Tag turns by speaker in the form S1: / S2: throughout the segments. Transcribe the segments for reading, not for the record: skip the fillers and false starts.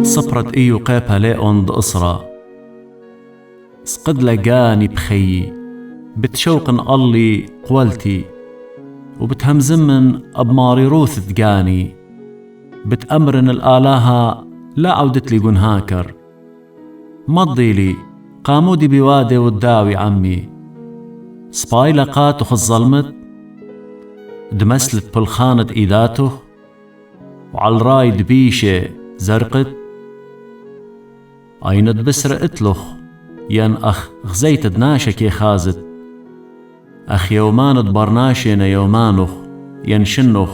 S1: صبرت إيو قيبها ليقند أسرة سقد لقاني بخيي بتشوقن ألي قولتي وبتهمزمن أبماري روث ثقاني بتأمرن الآلهة لا عودت لي هاكر مضي لي قامودي بوادي والداوي عمي سباي لقاته خالظلمت دمسلت بالخانة إيداته وعالراي دبيشة زرقت أيند بسر اتلخ ين أخ غزيت دناشة كي خازت أخ يومان دبرناشينا يومانخ ينشنخ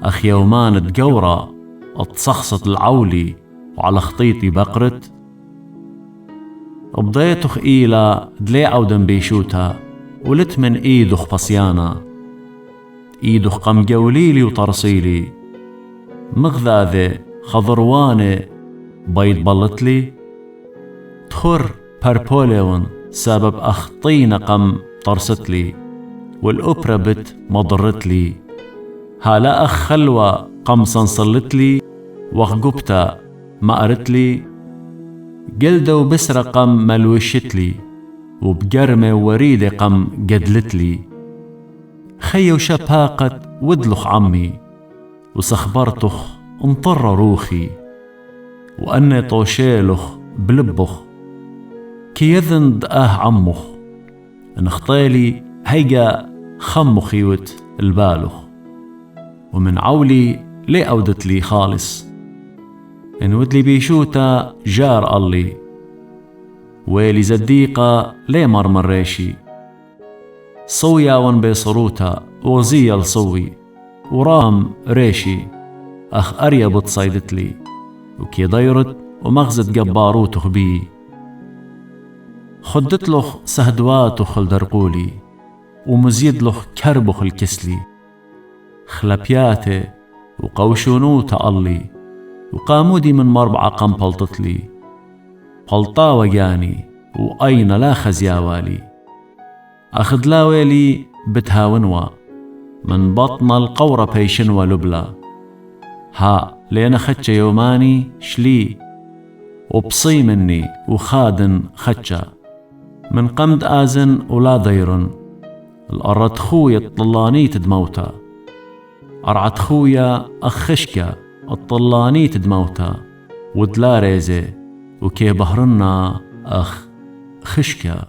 S1: أخ يومان دقورة اتصخصت العولي وعلى خطيطي بقرت بضيتخ إيلا دلي عودن بيشوتها ولت من إيدخ بصيانا إيدخ قم جوليلي وطرسيلي مغذاذي خضرواني بيض بلتلي تخر باربوليون سبب أخطينا قم طرستلي والأوبرا بت مضرتلي هالا أخ خلوة قم صنصلتلي وخقبتا ما قرتلي جلدة وبسرة قم ملوشتلي وبجرمة وريدة قم جدلتلي خي وشباقت ودلخ عمي وسخبرتخ انطر روخي وأني طوشيلخ بلبخ كي يذن دقاه عمخ نخطيلي هيجا خمخيوت البالخ ومن عولي لي أودت لي خالص إن ودلي بيشوتا جار الله ويلي زديقة لي مرمر ريشي صويا ون بيصروتا وغزية لصوي ورام ريشي أخ أريا بتصيدت لي وكي ضيرت ومغزت جباروت خبي خدت لخ سهدوات وخلدرقولي ومزيد لخ كربخ الكسلي خلبياتي وقوشونوت ألي وقامودي من مربعة قم بلطتلي بلطا وجاني وأين لا خزياوالي أخذ لا ويلي بتهاونوا من بطن القورة بيشن ولبلا ها لين خدش يوماني شلي وبصي مني وخادن خدشا من قمد آزن ولا ضيرن الأرد خويا الطلاني تدموتا أرعت خويا أخشكا الطلاني تدموتا ودلا ريزي وكي بهرنا أخ خشكا.